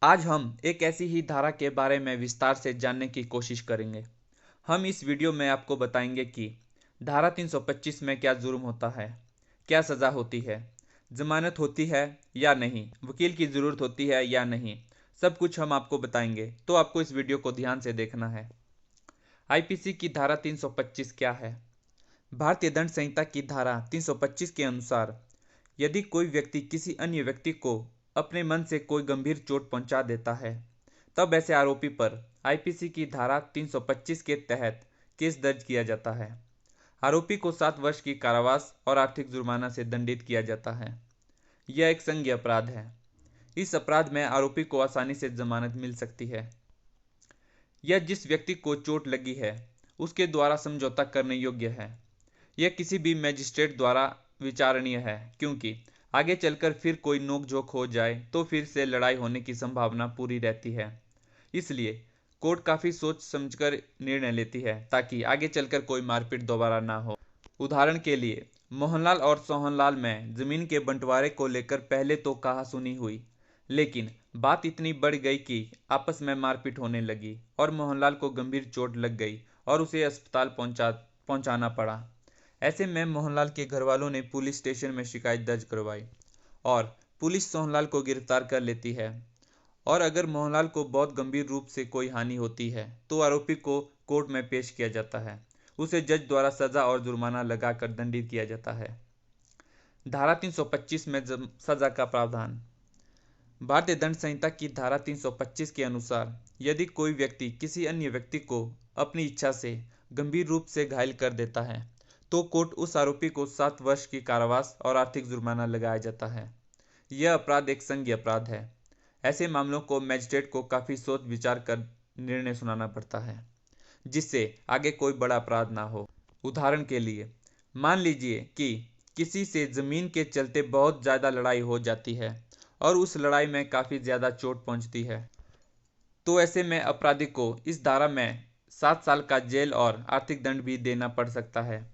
आज हम एक ऐसी ही धारा के बारे में विस्तार से जानने की कोशिश करेंगे। हम इस वीडियो में आपको बताएंगे कि धारा 325 में क्या जुर्म होता है, क्या सज़ा होती है, जमानत होती है या नहीं, वकील की ज़रूरत होती है या नहीं, सब कुछ हम आपको बताएंगे। तो आपको इस वीडियो को ध्यान से देखना है। आईपीसी की धारा 325 क्या है? भारतीय दंड संहिता की धारा 325 के अनुसार यदि कोई व्यक्ति किसी अन्य व्यक्ति को अपने मन से कोई गंभीर चोट पहुंचा देता है, तब ऐसे आरोपी पर आईपीसी की धारा 325 के तहत केस दर्ज किया जाता है। आरोपी को 7 वर्ष की कारावास और आर्थिक जुर्माना से दंडित किया जाता है। यह एक संज्ञेय अपराध है। इस अपराध में आरोपी को आसानी से जमानत मिल सकती है। यह जिस व्यक्ति को चोट लगी है उसके द्वारा समझौता करने योग्य है। यह किसी भी मजिस्ट्रेट द्वारा विचारणीय है, क्योंकि आगे चलकर फिर कोई नोकझोंक हो जाए तो फिर से लड़ाई होने की संभावना पूरी रहती है। इसलिए कोर्ट काफ़ी सोच समझकर निर्णय लेती है ताकि आगे चलकर कोई मारपीट दोबारा ना हो। उदाहरण के लिए मोहनलाल और सोहनलाल में ज़मीन के बंटवारे को लेकर पहले तो कहासुनी हुई, लेकिन बात इतनी बढ़ गई कि आपस में मारपीट होने लगी और मोहनलाल को गंभीर चोट लग गई और उसे अस्पताल पहुंचाना पड़ा। ऐसे में मोहनलाल के घरवालों ने पुलिस स्टेशन में शिकायत दर्ज करवाई और पुलिस सोहनलाल को गिरफ्तार कर लेती है। और अगर मोहनलाल को बहुत गंभीर रूप से कोई हानि होती है तो आरोपी को कोर्ट में पेश किया जाता है। उसे जज द्वारा सजा और जुर्माना लगाकर दंडित किया जाता है। धारा 325 में सजा का प्रावधान। भारतीय दंड संहिता की धारा 325 के अनुसार यदि कोई व्यक्ति किसी अन्य व्यक्ति को अपनी इच्छा से गंभीर रूप से घायल कर देता है तो कोर्ट उस आरोपी को 7 वर्ष की कारावास और आर्थिक जुर्माना लगाया जाता है। यह अपराध एक संज्ञेय अपराध है। ऐसे मामलों को मजिस्ट्रेट को काफ़ी सोच विचार कर निर्णय सुनाना पड़ता है, जिससे आगे कोई बड़ा अपराध ना हो। उदाहरण के लिए मान लीजिए कि किसी से ज़मीन के चलते बहुत ज़्यादा लड़ाई हो जाती है और उस लड़ाई में काफ़ी ज़्यादा चोट पहुंचती है, तो ऐसे में अपराधी को इस धारा में 7 साल का जेल और आर्थिक दंड भी देना पड़ सकता है।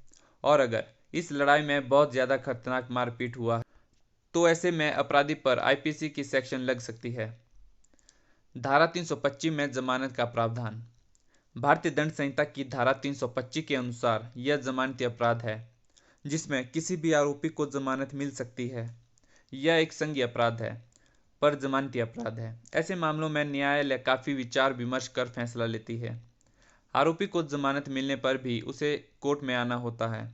और अगर इस लड़ाई में बहुत ज़्यादा खतरनाक मारपीट हुआ तो ऐसे में अपराधी पर आईपीसी की सेक्शन लग सकती है। धारा 325 में जमानत का प्रावधान। भारतीय दंड संहिता की धारा 325 के अनुसार यह जमानती अपराध है जिसमें किसी भी आरोपी को जमानत मिल सकती है। यह एक संज्ञेय अपराध है पर जमानती अपराध है। ऐसे मामलों में न्यायालय काफ़ी विचार विमर्श कर फैसला लेती है। आरोपी को जमानत मिलने पर भी उसे कोर्ट में आना होता है।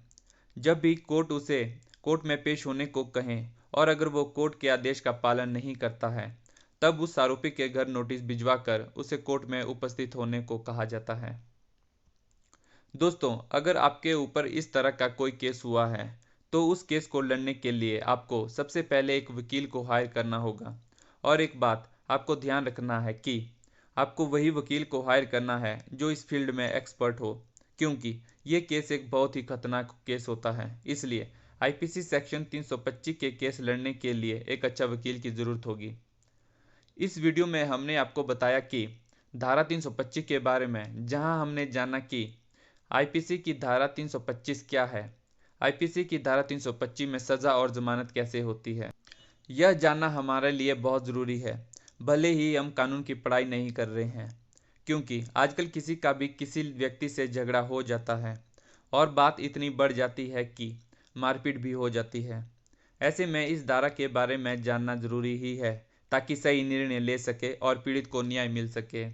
जब भी कोर्ट उसे कोर्ट में पेश होने को कहें और अगर वो कोर्ट के आदेश का पालन नहीं करता है तब उस आरोपी के घर नोटिस भिजवाकर उसे कोर्ट में उपस्थित होने को कहा जाता है। दोस्तों, अगर आपके ऊपर इस तरह का कोई केस हुआ है तो उस केस को लड़ने के लिए आपको सबसे पहले एक वकील को हायर करना होगा। और एक बात आपको ध्यान रखना है कि आपको वही वकील को हायर करना है जो इस फील्ड में एक्सपर्ट हो, क्योंकि ये केस एक बहुत ही खतरनाक केस होता है। इसलिए आईपीसी सेक्शन 325 के केस लड़ने के लिए एक अच्छा वकील की ज़रूरत होगी। इस वीडियो में हमने आपको बताया कि धारा 325 के बारे में, जहां हमने जाना कि आईपीसी की धारा 325 क्या है, आईपीसी की धारा 325 में सज़ा और जमानत कैसे होती है। यह जानना हमारे लिए बहुत ज़रूरी है, भले ही हम कानून की पढ़ाई नहीं कर रहे हैं, क्योंकि आजकल किसी का भी किसी व्यक्ति से झगड़ा हो जाता है और बात इतनी बढ़ जाती है कि मारपीट भी हो जाती है। ऐसे में इस धारा के बारे में जानना ज़रूरी ही है ताकि सही निर्णय ले सके और पीड़ित को न्याय मिल सके।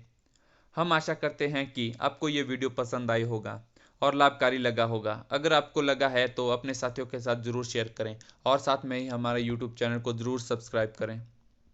हम आशा करते हैं कि आपको ये वीडियो पसंद आई होगा और लाभकारी लगा होगा। अगर आपको लगा है तो अपने साथियों के साथ ज़रूर शेयर करें और साथ में ही हमारे YouTube चैनल को ज़रूर सब्सक्राइब करें।